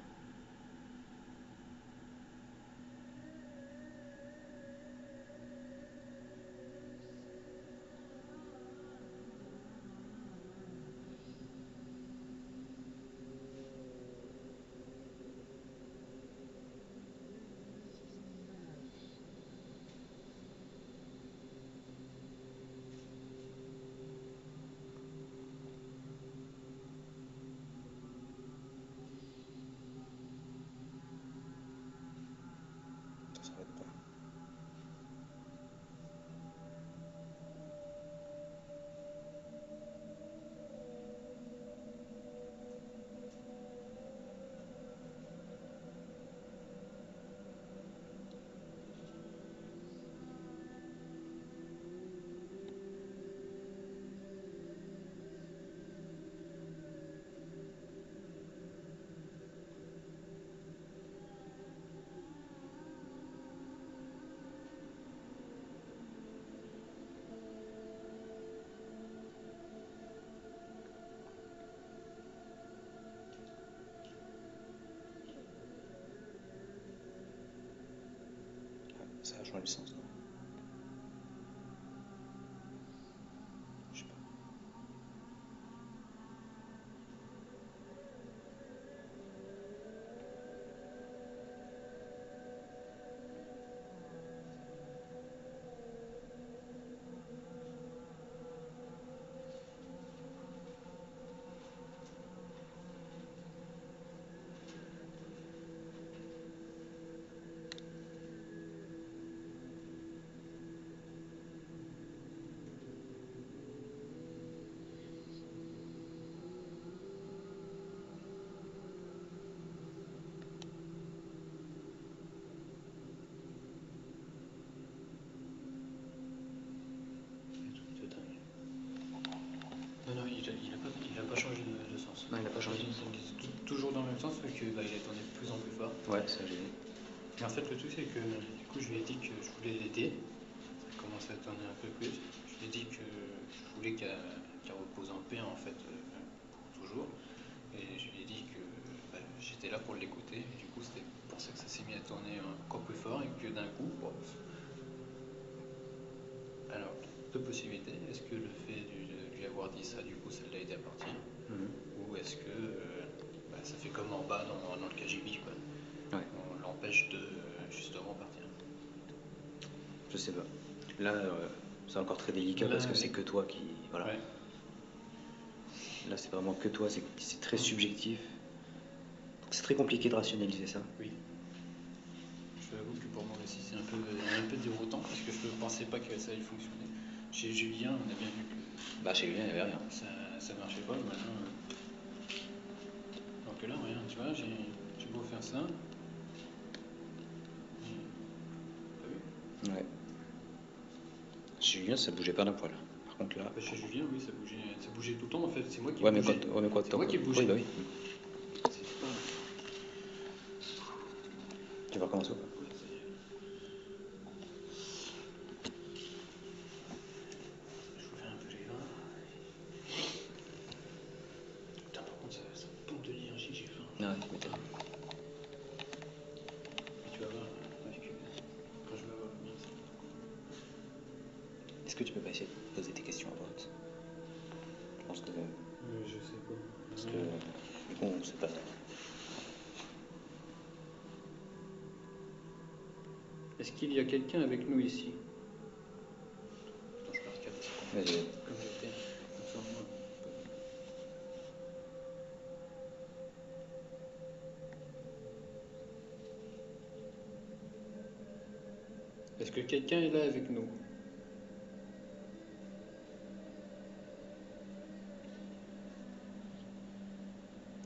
changer le sens, non? Je sais pas. Un truc de dingue. Non, non, il a pas changé de sens. Non, il a pas changé de sens. Toujours dans le même sens, sauf que bah, il a tourné de plus en plus fort. Ouais, ça j'ai vu. Et en fait, le truc, c'est que du coup, je lui ai dit que je voulais l'aider. Ça commence à tourner un peu plus. Je lui ai dit que je voulais qu'elle repose en paix, en fait, pour toujours. Et je lui ai dit que bah, j'étais là pour l'écouter. Et du coup, c'était pour ça que ça s'est mis à tourner encore plus fort et que d'un coup, bon. Alors, deux possibilités. Est-ce que le fait de lui avoir dit ça, du coup, ça l'a aidé à partir? Ou est-ce que bah, ça fait comme en bas dans le KGB, quoi. Ouais. On l'empêche de justement partir. Je sais pas. Là, c'est encore très délicat Là, parce que oui. c'est que toi qui. Voilà. Ouais. Là, c'est vraiment que toi, c'est très subjectif. Donc, c'est très compliqué de rationaliser ça. Oui. Je t'avoue que pour moi aussi c'est un peu déroutant parce que je ne pensais pas que ça allait fonctionner. Chez Julien, on a bien vu que Bah, chez Julien, il n'y avait rien. ça marchait pas. Maintenant, alors que là, rien, tu vois, j'ai beau faire ça. T'as vu? Ouais. Chez Julien, ça bougeait pas d'un poil. Par contre, là. Bah, chez Julien, oui, ça bougeait tout le temps en fait. C'est moi qui Ouais, mais bougeais. quoi, C'est moi qui bougeais. Oui, bah oui. C'est pas. Tu vas recommencer ou pas? Ouais, ça y est. Je vous fais un peu les vins. Putain, par contre, ça pompe de l'énergie, j'ai faim. Non, ouais, mais Mais tu vas voir, quand je vais avoir le mien, ça. est-ce que tu peux pas essayer de poser tes questions à vote? Je pense que. Je sais pas. Parce que. Du coup, on sait pas. Est-ce qu'il y a quelqu'un avec nous ici? Attends, je pars 4 secondes. Vas-y. Comme j'étais. Comme ça, au moins. Est-ce que quelqu'un est là avec nous?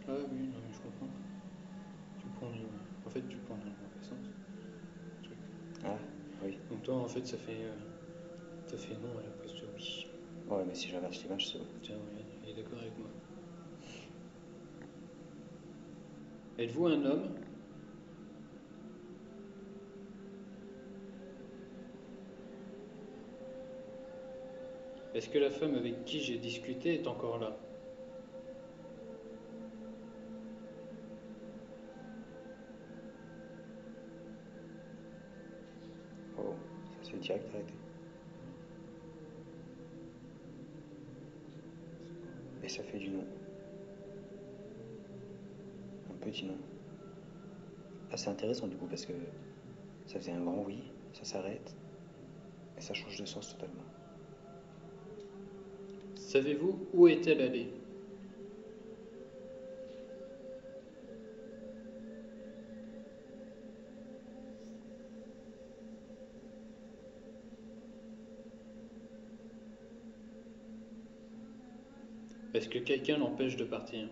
Ah oui, non, mais je comprends. Tu prends en fait, tu prends dans le mauvais sens. Truc. Ah, oui. Donc toi, en fait, ça fait non à la place de oui. Ouais, mais si j'inverse l'image, c'est bon. Tiens, regarde, il est d'accord avec moi. Êtes-vous un homme? Est-ce que la femme avec qui j'ai discuté est encore là? Oh, ça c'est direct arrêté. Et ça fait du non. Un petit non. Ah, c'est intéressant du coup parce que ça faisait un grand oui, ça s'arrête et ça change de sens totalement. Savez-vous où est-elle allée? Est-ce que quelqu'un l'empêche de partir?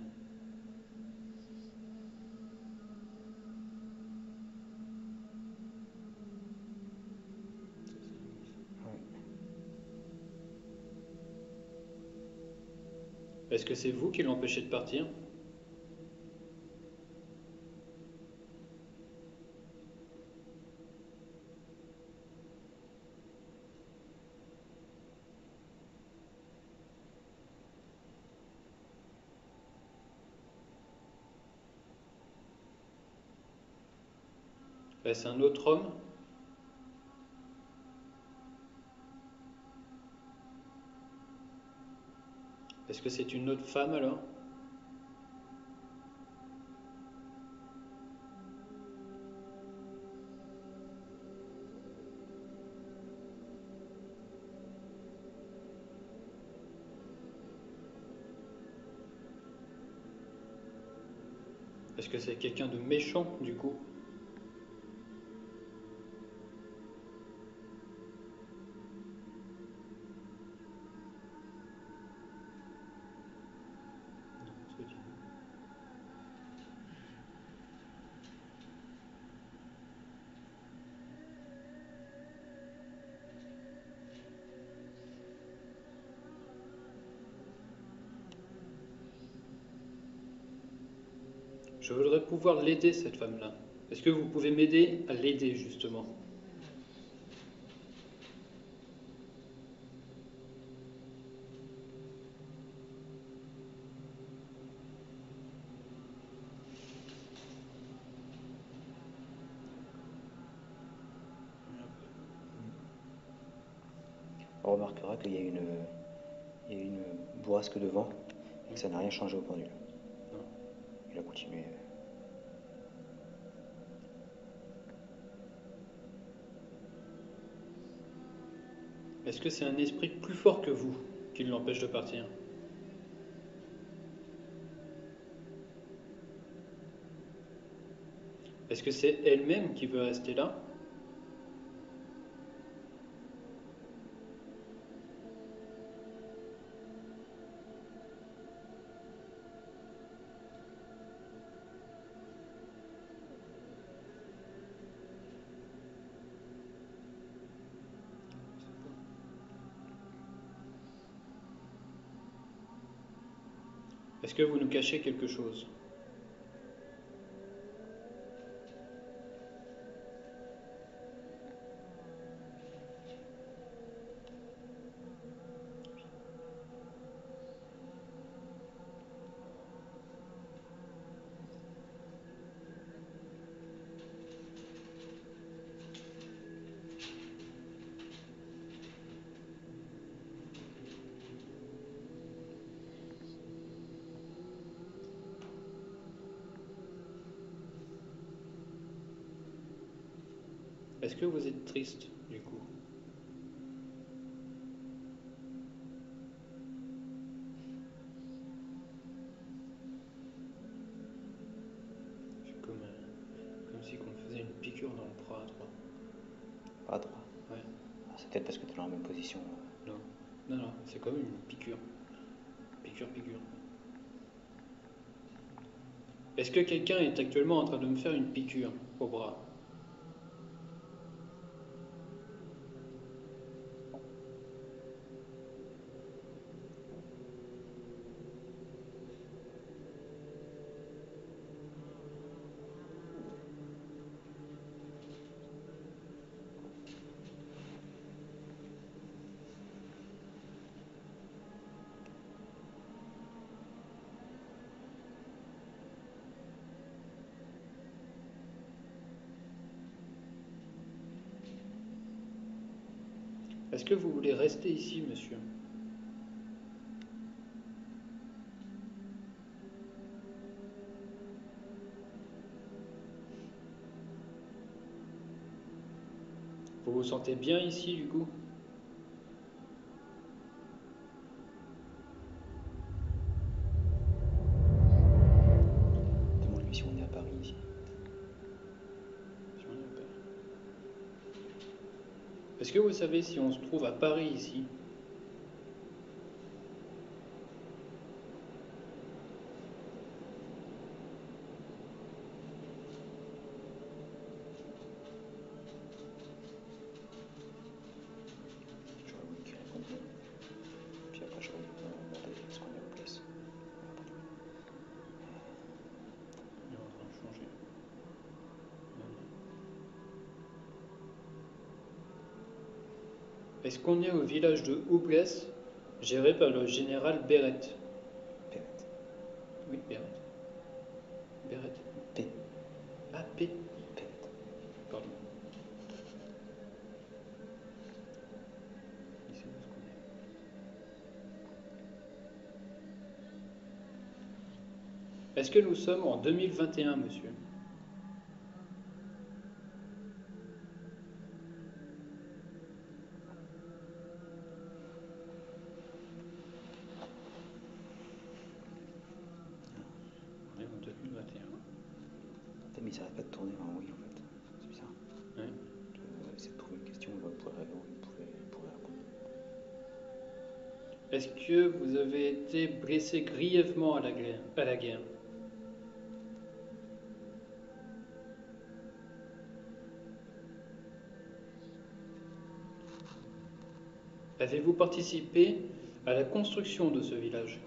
Ouais. Est-ce que c'est vous qui l'empêchez de partir? Est-ce un autre homme? Est-ce que c'est une autre femme alors? Est-ce que c'est quelqu'un de méchant du coup? Non, c'est dit. Je voudrais pouvoir l'aider, cette femme-là. Est-ce que vous pouvez m'aider à l'aider, justement? On remarquera qu'il y a une bourrasque de vent et que ça n'a rien changé au pendule. Non. Il a continué. Est-ce que c'est un esprit plus fort que vous qui l'empêche de partir? Est-ce que c'est elle-même qui veut rester là? Est-ce que vous nous cachez quelque chose? Est-ce que vous êtes triste, du coup? C'est comme si on me faisait une piqûre dans le bras droit. Pas droit. Ouais. Ah, c'est peut-être parce que tu es dans la même position. Non. Non, c'est comme une piqûre. Piqûre. Est-ce que quelqu'un est actuellement en train de me faire une piqûre au bras? Est-ce que vous voulez rester ici, monsieur? Vous vous sentez bien ici, du coup? Demande-lui si on est à Paris ici. Si on est à Paris. Est-ce que vous savez si on se trouve à Paris ici? J'aurais voulu qu'il réponde non. Puis après, j'aurais demandé est-ce qu'on est aux pièces. Il est en train de changer. Est-ce qu'on est au village de Houblès, géré par le général Beret? Perrette. Oui, Beret. Beret. P. Ah, P. Perrette. Pardon. Il sait où est-ce qu'on est. Est-ce que nous sommes en 2021, monsieur? On est en 2021. Putain, mais ça arrête pas de tourner en oui en fait. C'est bizarre. Ouais. On va essayer de trouver une question où on pourrait répondre. Est-ce que vous avez été blessé grièvement à la guerre? Avez-vous participé à la construction de ce village?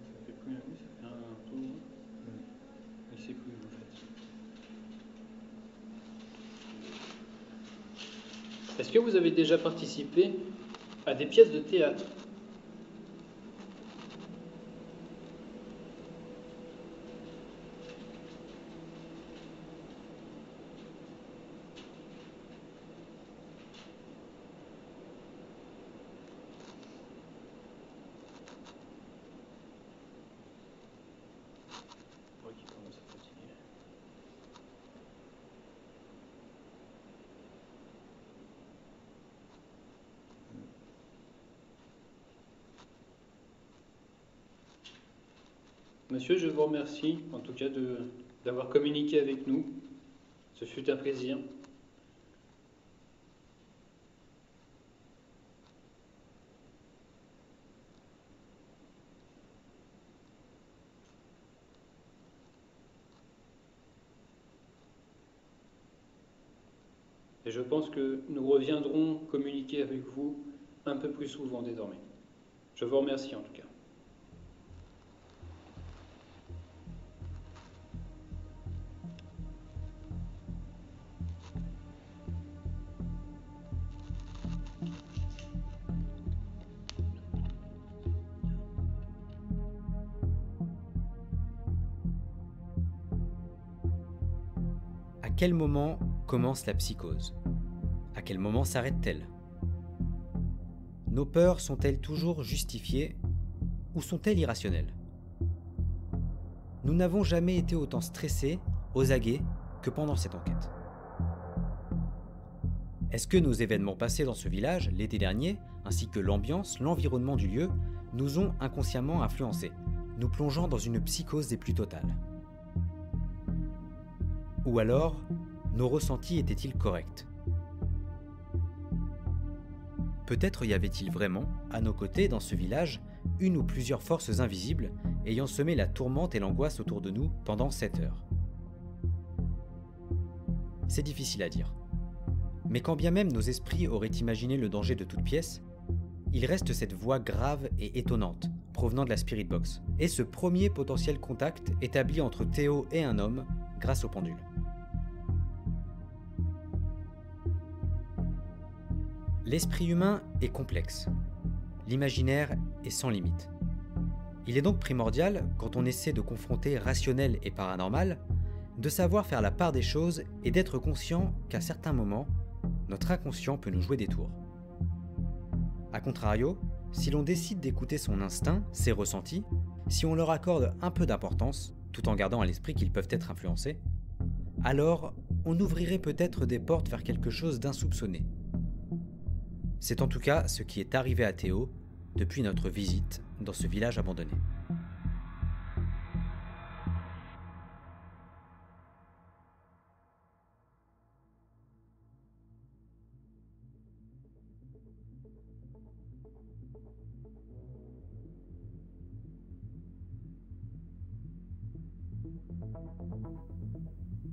Ça fait plus, oui, ça fait un tour. Il sait plus en fait. Est-ce que vous avez déjà participé à des pièces de théâtre? Ouais, qui commence à fatiguer. Monsieur, je vous remercie en tout cas d'avoir communiqué avec nous. Ce fut un plaisir. Et je pense que nous reviendrons communiquer avec vous un peu plus souvent désormais. Je vous remercie en tout cas. À quel moment commence la psychose? À quel moment s'arrête-t-elle? Nos peurs sont-elles toujours justifiées ou sont-elles irrationnelles? Nous n'avons jamais été autant stressés, aux aguets, que pendant cette enquête. Est-ce que nos événements passés dans ce village l'été dernier, ainsi que l'ambiance, l'environnement du lieu, nous ont inconsciemment influencés, nous plongeant dans une psychose des plus totales? Ou alors, nos ressentis étaient-ils corrects? Peut-être y avait-il vraiment, à nos côtés dans ce village, une ou plusieurs forces invisibles ayant semé la tourmente et l'angoisse autour de nous pendant 7 heures. C'est difficile à dire. Mais quand bien même nos esprits auraient imaginé le danger de toute pièce, il reste cette voix grave et étonnante, provenant de la Spirit Box, et ce premier potentiel contact établi entre Théo et un homme grâce au pendule. L'esprit humain est complexe. L'imaginaire est sans limite. Il est donc primordial, quand on essaie de confronter rationnel et paranormal, de savoir faire la part des choses et d'être conscient qu'à certains moments, notre inconscient peut nous jouer des tours. A contrario, si l'on décide d'écouter son instinct, ses ressentis, si on leur accorde un peu d'importance, tout en gardant à l'esprit qu'ils peuvent être influencés, alors on ouvrirait peut-être des portes vers quelque chose d'insoupçonné. C'est en tout cas ce qui est arrivé à Théo depuis notre visite dans ce village abandonné.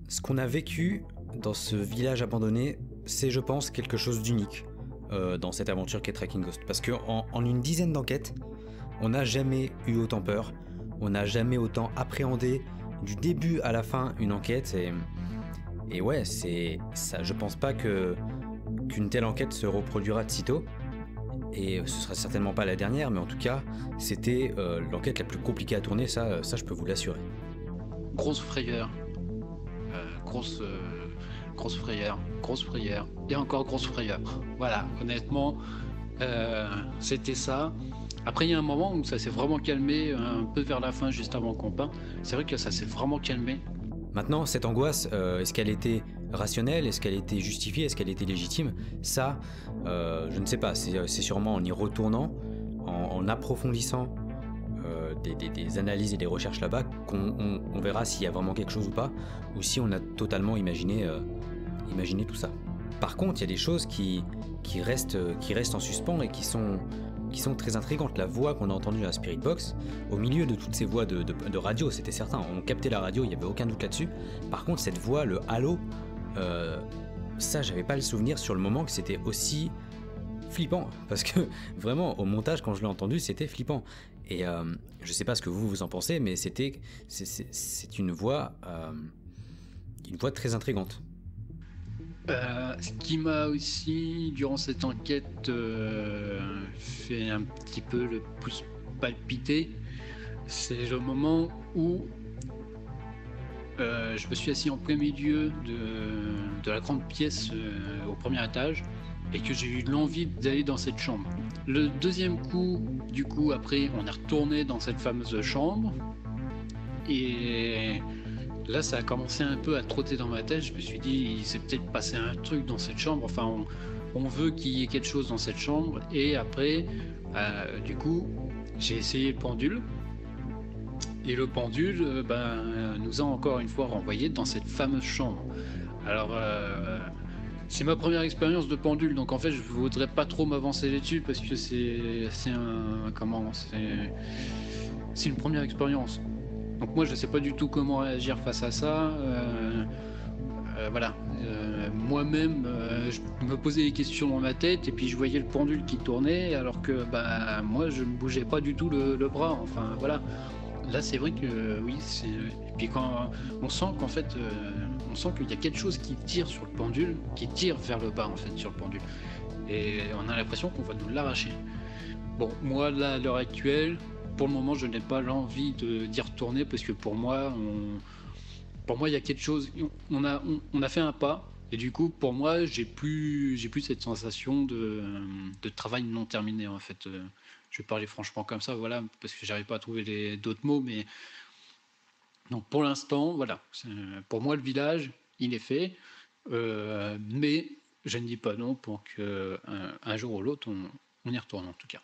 Ce qu'on a vécu dans ce village abandonné, c'est, je pense, quelque chose d'unique dans cette aventure qu'est Tracking Ghost. Parce qu'en une dizaine d'enquêtes, on n'a jamais eu autant peur, on n'a jamais autant appréhendé du début à la fin une enquête. Et ouais, c'est ça. Je pense pas qu'une telle enquête se reproduira de sitôt. Et ce sera certainement pas la dernière, mais en tout cas, c'était l'enquête la plus compliquée à tourner, ça je peux vous l'assurer. Grosse frayeur. Grosse frayeur. Et encore grosse frayeur. Voilà, honnêtement, c'était ça. Après, il y a un moment où ça s'est vraiment calmé, un peu vers la fin, juste avant qu'on parte. C'est vrai que ça s'est vraiment calmé. Maintenant, cette angoisse, est-ce qu'elle était rationnelle? Est-ce qu'elle était justifiée? Est-ce qu'elle était légitime? Ça, je ne sais pas. C'est sûrement en y retournant, en approfondissant des analyses et des recherches là-bas qu'on verra s'il y a vraiment quelque chose ou pas, ou si on a totalement imaginé tout ça. Par contre, il y a des choses qui restent en suspens et qui sont très intrigantes. La voix qu'on a entendue dans la Spirit Box, au milieu de toutes ces voix de radio, c'était certain, on captait la radio, il n'y avait aucun doute là-dessus. Par contre, cette voix, le halo, ça, j'avais pas le souvenir sur le moment que c'était aussi flippant, parce que vraiment, au montage, quand je l'ai entendu, c'était flippant. Et je sais pas ce que vous en pensez, mais c'est une voix très intrigante. Ce qui m'a aussi, durant cette enquête, fait un petit peu le plus palpiter, c'est le moment où je me suis assis en plein milieu de la grande pièce au premier étage et que j'ai eu l'envie d'aller dans cette chambre. Le deuxième coup, du coup, après, on est retourné dans cette fameuse chambre et là, ça a commencé un peu à trotter dans ma tête. Je me suis dit, il s'est peut-être passé un truc dans cette chambre. Enfin, on veut qu'il y ait quelque chose dans cette chambre. Et après, du coup, j'ai essayé le pendule. Et le pendule nous a encore une fois renvoyé dans cette fameuse chambre. Alors, c'est ma première expérience de pendule. Donc, en fait, je voudrais pas trop m'avancer là-dessus parce que c'est une première expérience. Donc moi je sais pas du tout comment réagir face à ça. Voilà. Moi-même, je me posais des questions dans ma tête et puis je voyais le pendule qui tournait alors que moi je ne bougeais pas du tout le bras. Enfin voilà. Là c'est vrai que oui. Et puis quand on sent qu'en fait, on sent qu'il y a quelque chose qui tire sur le pendule, qui tire vers le bas en fait sur le pendule. Et on a l'impression qu'on va nous l'arracher. Bon, moi là à l'heure actuelle. Pour le moment, je n'ai pas l'envie d'y retourner parce que pour moi, il y a quelque chose. On a fait un pas et du coup, pour moi, j'ai plus cette sensation de travail non terminé en fait. Je vais parler franchement comme ça, voilà, parce que j'arrive pas à trouver d'autres mots, mais donc pour l'instant, voilà. Pour moi, le village, il est fait, mais je ne dis pas non pour que un jour ou l'autre, on y retourne en tout cas.